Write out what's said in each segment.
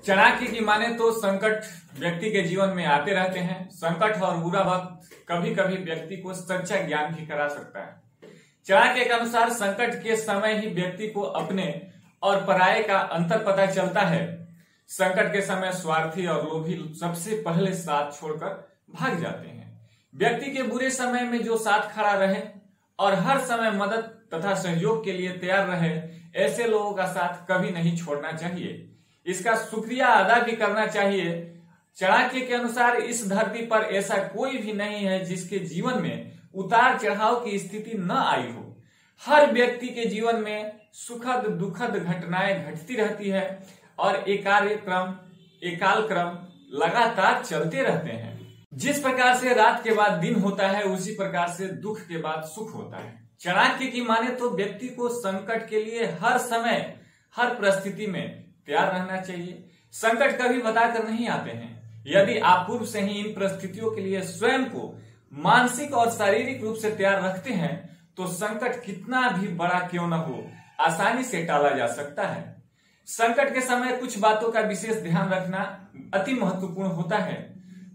चाणक्य की माने तो संकट व्यक्ति के जीवन में आते रहते हैं। संकट और बुरा वक्त कभी कभी व्यक्ति को सच्चा ज्ञान भी करा सकता है। चाणक्य के अनुसार संकट के समय ही व्यक्ति को अपने और पराये का अंतर पता चलता है। संकट के समय स्वार्थी और लोभी सबसे पहले साथ छोड़कर भाग जाते हैं। व्यक्ति के बुरे समय में जो साथ खड़ा रहे और हर समय मदद तथा सहयोग के लिए तैयार रहे, ऐसे लोगों का साथ कभी नहीं छोड़ना चाहिए। इसका शुक्रिया अदा भी करना चाहिए। चाणक्य के अनुसार इस धरती पर ऐसा कोई भी नहीं है जिसके जीवन में उतार चढ़ाव की स्थिति न आई हो। हर व्यक्ति के जीवन में सुखद दुखद घटनाएं घटती रहती है और एकाल क्रम लगातार चलते रहते हैं। जिस प्रकार से रात के बाद दिन होता है, उसी प्रकार से दुख के बाद सुख होता है। चाणक्य की माने तो व्यक्ति को संकट के लिए हर समय हर परिस्थिति में तैयार रहना चाहिए। संकट कभी बताकर नहीं आते हैं। यदि आप पूर्व से ही इन परिस्थितियों के लिए स्वयं को मानसिक और शारीरिक रूप से तैयार रखते हैं, तो संकट कितना भी बड़ा क्यों न हो, आसानी से टाला जा सकता है। संकट के समय कुछ बातों का विशेष ध्यान रखना अति महत्वपूर्ण होता है।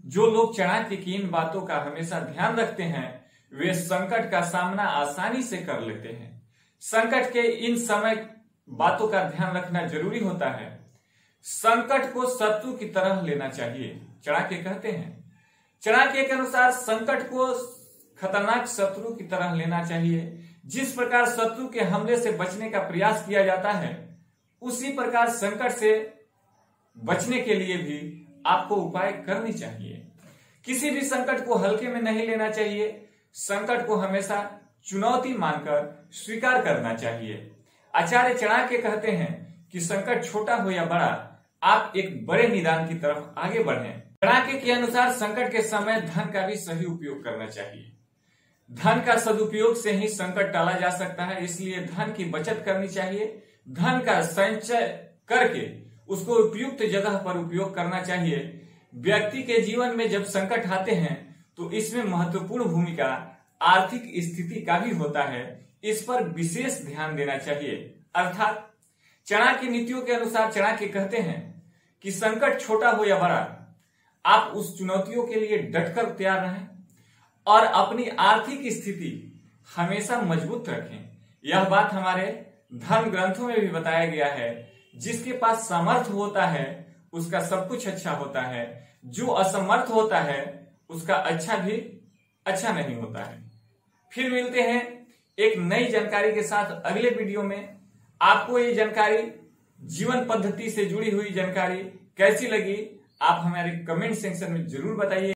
जो लोग चाणक्य की इन बातों का हमेशा ध्यान रखते हैं, वे संकट का सामना आसानी से कर लेते हैं। संकट के इन समय बातों का ध्यान रखना जरूरी होता है। संकट को शत्रु की तरह लेना चाहिए, चाणक्य कहते हैं। चाणक्य के अनुसार संकट को खतरनाक शत्रु की तरह लेना चाहिए। जिस प्रकार शत्रु के हमले से बचने का प्रयास किया जाता है, उसी प्रकार संकट से बचने के लिए भी आपको उपाय करनी चाहिए। किसी भी संकट को हल्के में नहीं लेना चाहिए। संकट को हमेशा चुनौती मानकर स्वीकार करना चाहिए। आचार्य चाणक्य कहते हैं कि संकट छोटा हो या बड़ा, आप एक बड़े निदान की तरफ आगे बढ़ें। चाणक्य के अनुसार संकट के समय धन का भी सही उपयोग करना चाहिए। धन का सदुपयोग से ही संकट टाला जा सकता है, इसलिए धन की बचत करनी चाहिए। धन का संचय करके उसको उपयुक्त जगह पर उपयोग करना चाहिए। व्यक्ति के जीवन में जब संकट आते हैं, तो इसमें महत्वपूर्ण भूमिका आर्थिक स्थिति का भी होता है। इस पर विशेष ध्यान देना चाहिए। अर्थात चाणक्य नीतियों के अनुसार चाणक्य कहते हैं कि संकट छोटा हो या बड़ा, आप उस चुनौतियों के लिए डटकर तैयार रहें और अपनी आर्थिक स्थिति हमेशा मजबूत रखें। यह बात हमारे धर्म ग्रंथों में भी बताया गया है। जिसके पास सामर्थ्य होता है, उसका सब कुछ अच्छा होता है। जो असमर्थ होता है, उसका अच्छा भी अच्छा नहीं होता है। फिर मिलते हैं एक नई जानकारी के साथ अगले वीडियो में। आपको ये जानकारी, जीवन पद्धति से जुड़ी हुई जानकारी कैसी लगी, आप हमारे कमेंट सेक्शन में जरूर बताइए।